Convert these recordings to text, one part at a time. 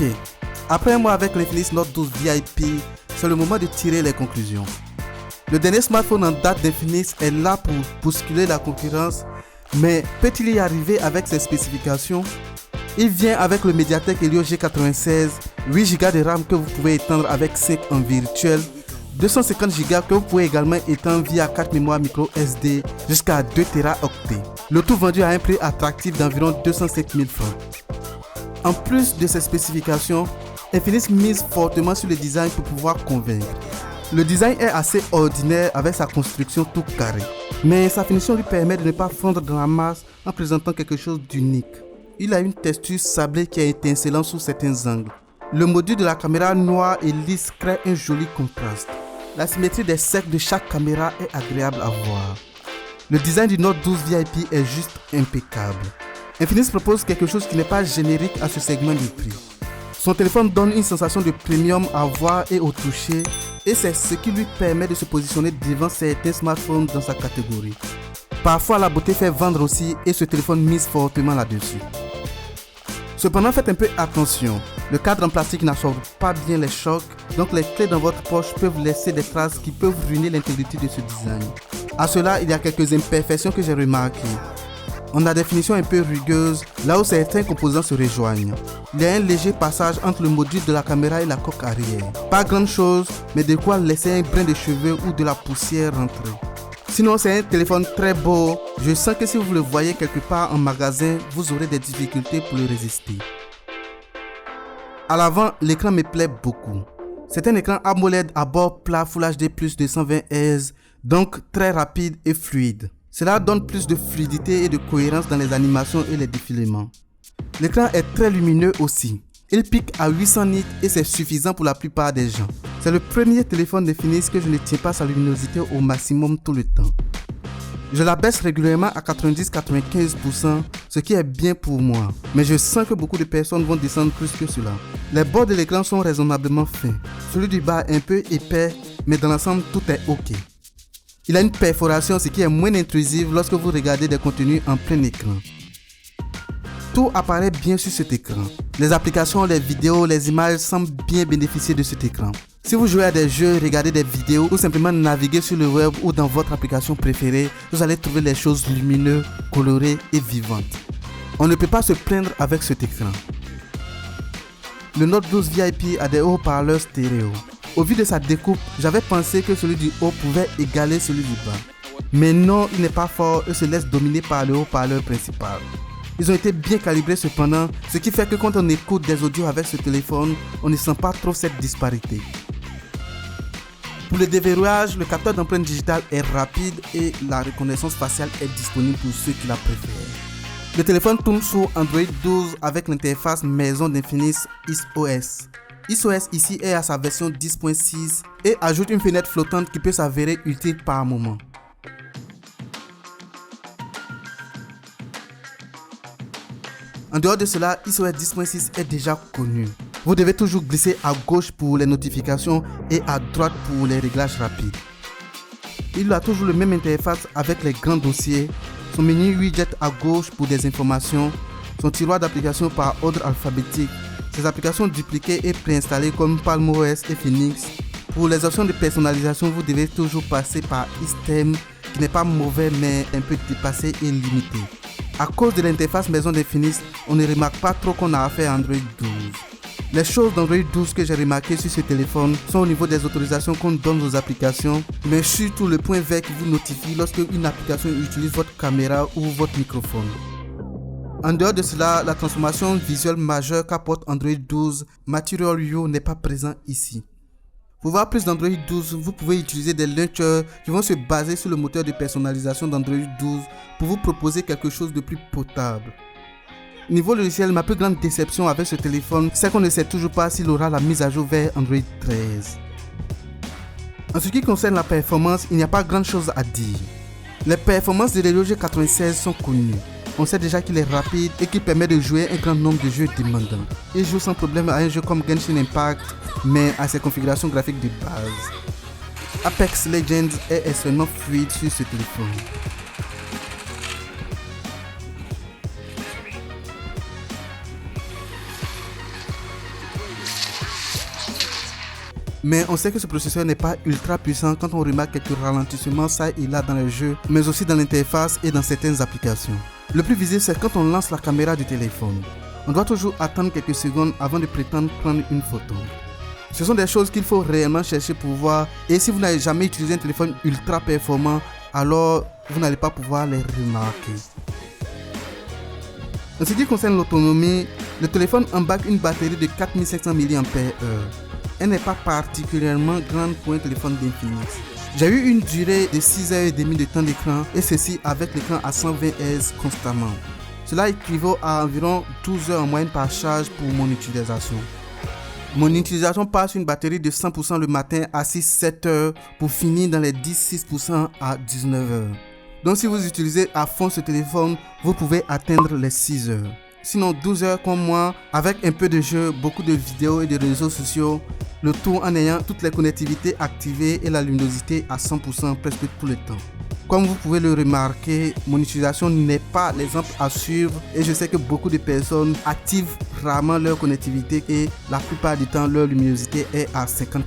Ok, après un mois avec l'Infinix Note 12 VIP, c'est le moment de tirer les conclusions. Le dernier smartphone en date d'Infinix est là pour bousculer la concurrence, mais peut-il y arriver avec ses spécifications? Il vient avec le Mediatek Helio G96, 8Go de RAM que vous pouvez étendre avec 5 en virtuel, 250Go que vous pouvez également étendre via 4 mémoires micro SD jusqu'à 2 Teraoctets. Le tout vendu à un prix attractif d'environ 205 000 francs. En plus de ces spécifications, Infinix mise fortement sur le design pour pouvoir convaincre. Le design est assez ordinaire avec sa construction tout carrée, mais sa finition lui permet de ne pas fondre dans la masse en présentant quelque chose d'unique. Il a une texture sablée qui est étincelante sous certains angles. Le module de la caméra noire et lisse crée un joli contraste. La symétrie des cercles de chaque caméra est agréable à voir. Le design du Note 12 VIP est juste impeccable. Infinix propose quelque chose qui n'est pas générique à ce segment de prix. Son téléphone donne une sensation de premium à voir et au toucher, et c'est ce qui lui permet de se positionner devant certains smartphones dans sa catégorie. Parfois la beauté fait vendre aussi et ce téléphone mise fortement là-dessus. Cependant, faites un peu attention, le cadre en plastique n'absorbe pas bien les chocs, donc les clés dans votre poche peuvent laisser des traces qui peuvent ruiner l'intégrité de ce design. À cela, il y a quelques imperfections que j'ai remarquées. On a des finitions un peu rugueuses, là où certains composants se rejoignent. Il y a un léger passage entre le module de la caméra et la coque arrière. Pas grand chose, mais de quoi laisser un brin de cheveux ou de la poussière rentrer. Sinon, c'est un téléphone très beau. Je sens que si vous le voyez quelque part en magasin, vous aurez des difficultés pour le résister. À l'avant, l'écran me plaît beaucoup. C'est un écran AMOLED à bord plat Full HD+ de 120 Hz, donc très rapide et fluide. Cela donne plus de fluidité et de cohérence dans les animations et les défilements. L'écran est très lumineux aussi. Il pique à 800 nits et c'est suffisant pour la plupart des gens. C'est le premier téléphone d'Infinix que je ne tiens pas sa luminosité au maximum tout le temps. Je la baisse régulièrement à 90-95%, ce qui est bien pour moi. Mais je sens que beaucoup de personnes vont descendre plus que cela. Les bords de l'écran sont raisonnablement fins. Celui du bas est un peu épais, mais dans l'ensemble tout est ok. Il a une perforation, ce qui est moins intrusive lorsque vous regardez des contenus en plein écran. Tout apparaît bien sur cet écran. Les applications, les vidéos, les images semblent bien bénéficier de cet écran. Si vous jouez à des jeux, regardez des vidéos ou simplement naviguez sur le web ou dans votre application préférée, vous allez trouver les choses lumineuses, colorées et vivantes. On ne peut pas se plaindre avec cet écran. Le Note 12 VIP a des haut-parleurs stéréo. Au vu de sa découpe, j'avais pensé que celui du haut pouvait égaler celui du bas. Mais non, il n'est pas fort et se laisse dominer par le haut-parleur principal. Ils ont été bien calibrés cependant, ce qui fait que quand on écoute des audios avec ce téléphone, on ne sent pas trop cette disparité. Pour le déverrouillage, le capteur d'empreinte digitale est rapide et la reconnaissance faciale est disponible pour ceux qui la préfèrent. Le téléphone tourne sous Android 12 avec l'interface maison d'Infinix ISOS. ISOS ici est à sa version 10.6 et ajoute une fenêtre flottante qui peut s'avérer utile par moment. En dehors de cela, ISOS 10.6 est déjà connu. Vous devez toujours glisser à gauche pour les notifications et à droite pour les réglages rapides. Il a toujours le même interface avec les grands dossiers, son menu widget à gauche pour des informations, son tiroir d'applications par ordre alphabétique, ses applications dupliquées et préinstallées comme PalmOS et Phoenix. Pour les options de personnalisation, vous devez toujours passer par Istem, qui n'est pas mauvais mais un peu dépassé et limité. À cause de l'interface maison d'Infinix, on ne remarque pas trop qu'on a affaire à Android 12. Les choses d'Android 12 que j'ai remarquées sur ce téléphone sont au niveau des autorisations qu'on donne aux applications, mais surtout le point vert qui vous notifie lorsque une application utilise votre caméra ou votre microphone. En dehors de cela, la transformation visuelle majeure qu'apporte Android 12, Material You, n'est pas présent ici. Pour voir plus d'Android 12, vous pouvez utiliser des launchers qui vont se baser sur le moteur de personnalisation d'Android 12 pour vous proposer quelque chose de plus potable. Niveau logiciel, ma plus grande déception avec ce téléphone, c'est qu'on ne sait toujours pas s'il aura la mise à jour vers Android 13. En ce qui concerne la performance, il n'y a pas grand chose à dire. Les performances de l'Helio G96 sont connues. On sait déjà qu'il est rapide et qu'il permet de jouer un grand nombre de jeux demandants. Il joue sans problème à un jeu comme Genshin Impact, mais à ses configurations graphiques de base. Apex Legends est extrêmement fluide sur ce téléphone. Mais on sait que ce processeur n'est pas ultra puissant quand on remarque quelques ralentissements ça et là dans les jeux, mais aussi dans l'interface et dans certaines applications. Le plus visible, c'est quand on lance la caméra du téléphone. On doit toujours attendre quelques secondes avant de prétendre prendre une photo. Ce sont des choses qu'il faut réellement chercher pour voir, et si vous n'avez jamais utilisé un téléphone ultra performant, alors vous n'allez pas pouvoir les remarquer. En ce qui concerne l'autonomie, le téléphone embarque une batterie de 4500 mAh. Elle n'est pas particulièrement grande pour un téléphone d'Infinix. J'ai eu une durée de 6h30 de temps d'écran, et ceci avec l'écran à 120 Hz constamment. Cela équivaut à environ 12 heures en moyenne par charge pour mon utilisation. Mon utilisation passe une batterie de 100% le matin à 6-7 heures pour finir dans les 10-6% à 19 heures. Donc si vous utilisez à fond ce téléphone, vous pouvez atteindre les 6 heures. Sinon 12 heures comme moi, avec un peu de jeu, beaucoup de vidéos et de réseaux sociaux, le tout en ayant toutes les connectivités activées et la luminosité à 100% presque tout le temps. Comme vous pouvez le remarquer, mon utilisation n'est pas l'exemple à suivre et je sais que beaucoup de personnes activent rarement leur connectivité et la plupart du temps leur luminosité est à 50%.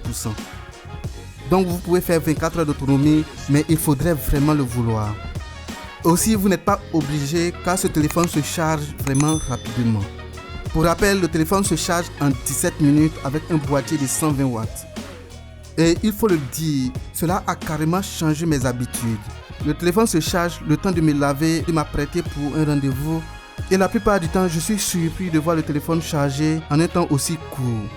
Donc vous pouvez faire 24 heures d'autonomie, mais il faudrait vraiment le vouloir. Aussi, vous n'êtes pas obligé car ce téléphone se charge vraiment rapidement. Pour rappel, le téléphone se charge en 17 minutes avec un boîtier de 120 watts. Et il faut le dire, cela a carrément changé mes habitudes. Le téléphone se charge le temps de me laver, de m'apprêter pour un rendez-vous. Et la plupart du temps, je suis surpris de voir le téléphone chargé en un temps aussi court.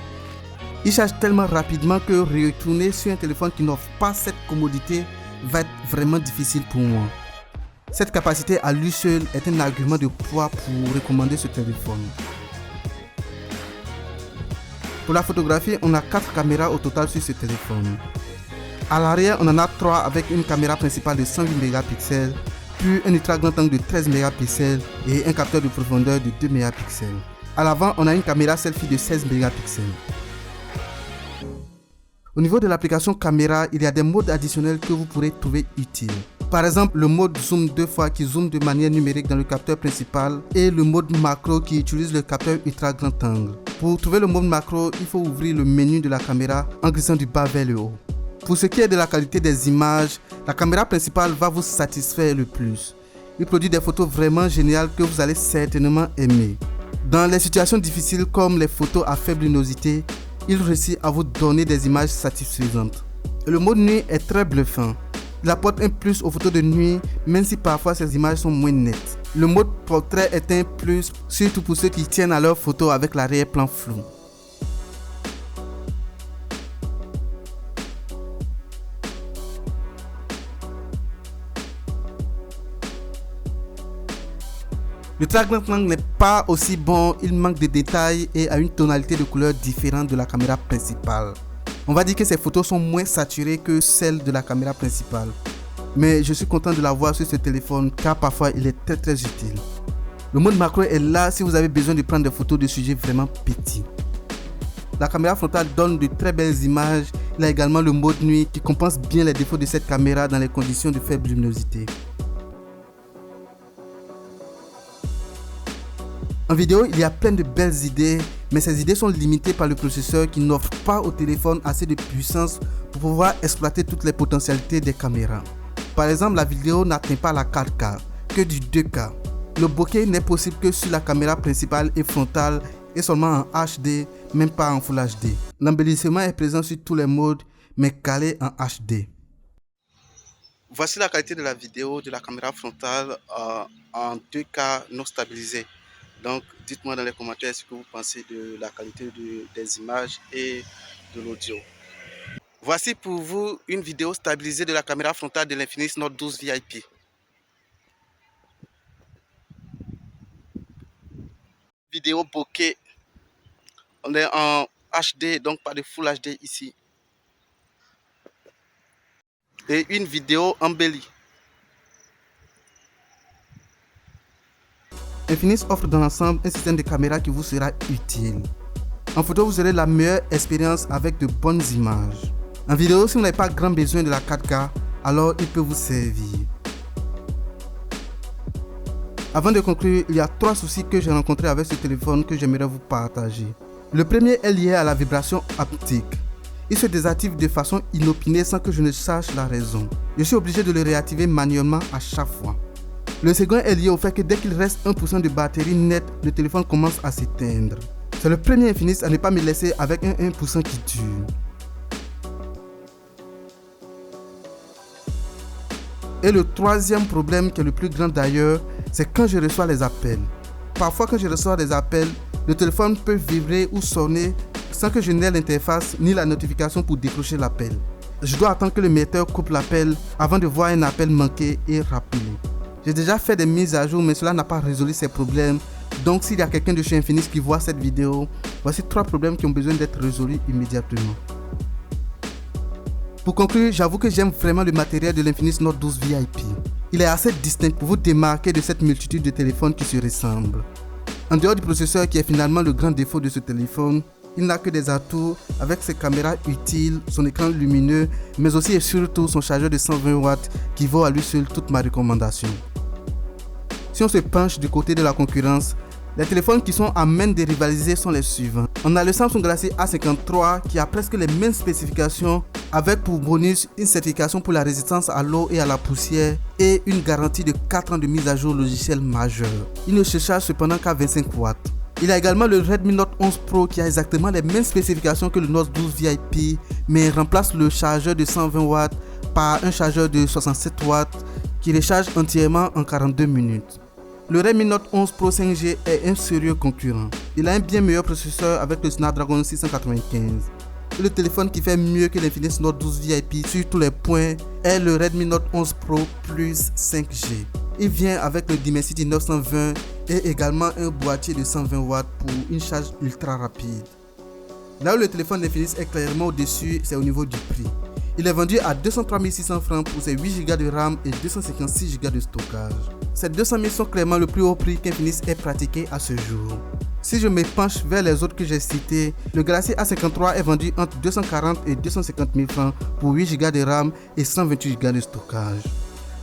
Il charge tellement rapidement que retourner sur un téléphone qui n'offre pas cette commodité va être vraiment difficile pour moi. Cette capacité à lui seul est un argument de poids pour recommander ce téléphone. Pour la photographie, on a 4 caméras au total sur ce téléphone. À l'arrière, on en a 3 avec une caméra principale de 108 mégapixels, puis un ultra grand angle de 13 mégapixels et un capteur de profondeur de 2 mégapixels. À l'avant, on a une caméra selfie de 16 mégapixels. Au niveau de l'application caméra, il y a des modes additionnels que vous pourrez trouver utiles. Par exemple, le mode zoom 2 fois qui zoome de manière numérique dans le capteur principal et le mode macro qui utilise le capteur ultra grand angle. Pour trouver le mode macro, il faut ouvrir le menu de la caméra en glissant du bas vers le haut. Pour ce qui est de la qualité des images, la caméra principale va vous satisfaire le plus. Il produit des photos vraiment géniales que vous allez certainement aimer. Dans les situations difficiles comme les photos à faible luminosité, il réussit à vous donner des images satisfaisantes. Et le mode nuit est très bluffant. Il apporte un plus aux photos de nuit, même si parfois ces images sont moins nettes. Le mode portrait est un plus, surtout pour ceux qui tiennent à leurs photos avec l'arrière-plan flou. Le très grand angle n'est pas aussi bon, il manque de détails et a une tonalité de couleur différente de la caméra principale. On va dire que ces photos sont moins saturées que celles de la caméra principale. Mais je suis content de l'avoir sur ce téléphone car parfois il est très utile. Le mode macro est là si vous avez besoin de prendre des photos de sujets vraiment petits. La caméra frontale donne de très belles images. Il y a également le mode nuit qui compense bien les défauts de cette caméra dans les conditions de faible luminosité. En vidéo, il y a plein de belles idées, mais ces idées sont limitées par le processeur qui n'offre pas au téléphone assez de puissance pour pouvoir exploiter toutes les potentialités des caméras. Par exemple, la vidéo n'atteint pas la 4K, que du 2K. Le bokeh n'est possible que sur la caméra principale et frontale et seulement en HD, même pas en Full HD. L'embellissement est présent sur tous les modes, mais calé en HD. Voici la qualité de la vidéo de la caméra frontale en 2K non stabilisé. Donc, dites-moi dans les commentaires ce que vous pensez de la qualité des images et de l'audio. Voici pour vous une vidéo stabilisée de la caméra frontale de l'Infinix Note 12 VIP. Vidéo bokeh. On est en HD, donc pas de Full HD ici. Et une vidéo embellie. Infinix offre dans l'ensemble un système de caméra qui vous sera utile. En photo, vous aurez la meilleure expérience avec de bonnes images. En vidéo, si vous n'avez pas grand besoin de la 4K, alors il peut vous servir. Avant de conclure, il y a 3 soucis que j'ai rencontrés avec ce téléphone que j'aimerais vous partager. Le premier est lié à la vibration haptique. il se désactive de façon inopinée sans que je ne sache la raison. Je suis obligé de le réactiver manuellement à chaque fois. Le second est lié au fait que dès qu'il reste 1% de batterie nette, le téléphone commence à s'éteindre. C'est le premier Infinix à ne pas me laisser avec un 1% qui dure. Et le troisième problème, qui est le plus grand d'ailleurs, c'est quand je reçois les appels. Parfois quand je reçois des appels, le téléphone peut vibrer ou sonner sans que je n'ai l'interface ni la notification pour décrocher l'appel. Je dois attendre que le metteur coupe l'appel avant de voir un appel manqué et rappeler. J'ai déjà fait des mises à jour mais cela n'a pas résolu ces problèmes. Donc s'il y a quelqu'un de chez Infinix qui voit cette vidéo, voici 3 problèmes qui ont besoin d'être résolus immédiatement. Pour conclure, j'avoue que j'aime vraiment le matériel de l'Infinix Note 12 VIP. Il est assez distinct pour vous démarquer de cette multitude de téléphones qui se ressemblent. En dehors du processeur qui est finalement le grand défaut de ce téléphone, il n'a que des atouts avec ses caméras utiles, son écran lumineux, mais aussi et surtout son chargeur de 120 watts qui vaut à lui seul toute ma recommandation. Si on se penche du côté de la concurrence, les téléphones qui sont à même de rivaliser sont les suivants. On a le Samsung Galaxy A53 qui a presque les mêmes spécifications avec pour bonus une certification pour la résistance à l'eau et à la poussière et une garantie de 4 ans de mise à jour logicielle majeure. Il ne se charge cependant qu'à 25 watts. Il y a également le Redmi Note 11 Pro qui a exactement les mêmes spécifications que le Note 12 VIP mais remplace le chargeur de 120 watts par un chargeur de 67 watts qui recharge entièrement en 42 minutes. Le Redmi Note 11 Pro 5G est un sérieux concurrent. Il a un bien meilleur processeur avec le Snapdragon 695. Et le téléphone qui fait mieux que l'Infinix Note 12 VIP sur tous les points est le Redmi Note 11 Pro Plus 5G. Il vient avec le Dimensity 920 et également un boîtier de 120 watts pour une charge ultra rapide. Là où le téléphone d'Infinix est clairement au-dessus, c'est au niveau du prix. Il est vendu à 203 600 francs pour ses 8 Go de RAM et 256 Go de stockage. Ces 200 000 sont clairement le plus haut prix qu'Infinix ait pratiqué à ce jour. Si je me penche vers les autres que j'ai cités, le Galaxy A53 est vendu entre 240 et 250 000 francs pour 8 Go de RAM et 128 Go de stockage.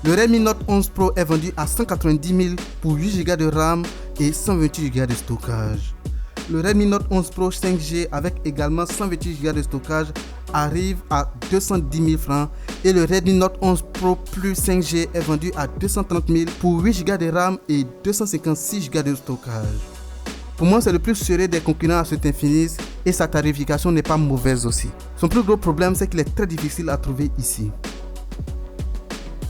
Le Redmi Note 11 Pro est vendu à 190 000 pour 8 Go de RAM et 128 Go de stockage. Le Redmi Note 11 Pro 5G avec également 128 Go de stockage arrive à 210 000 francs et le Redmi Note 11 Pro Plus 5G est vendu à 230 000 pour 8 Go de RAM et 256 Go de stockage. Pour moi, c'est le plus serré des concurrents à cet Infinix et sa tarification n'est pas mauvaise aussi. Son plus gros problème, c'est qu'il est très difficile à trouver ici.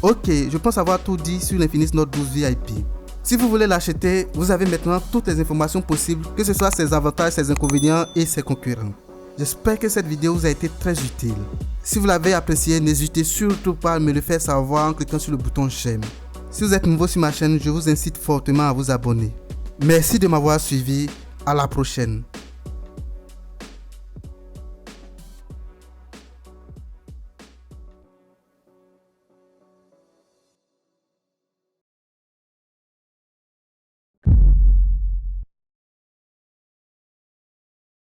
Ok, je pense avoir tout dit sur l'Infinix Note 12 VIP. Si vous voulez l'acheter, vous avez maintenant toutes les informations possibles, que ce soit ses avantages, ses inconvénients et ses concurrents. J'espère que cette vidéo vous a été très utile. Si vous l'avez apprécié, n'hésitez surtout pas à me le faire savoir en cliquant sur le bouton j'aime. Si vous êtes nouveau sur ma chaîne, je vous incite fortement à vous abonner. Merci de m'avoir suivi, à la prochaine.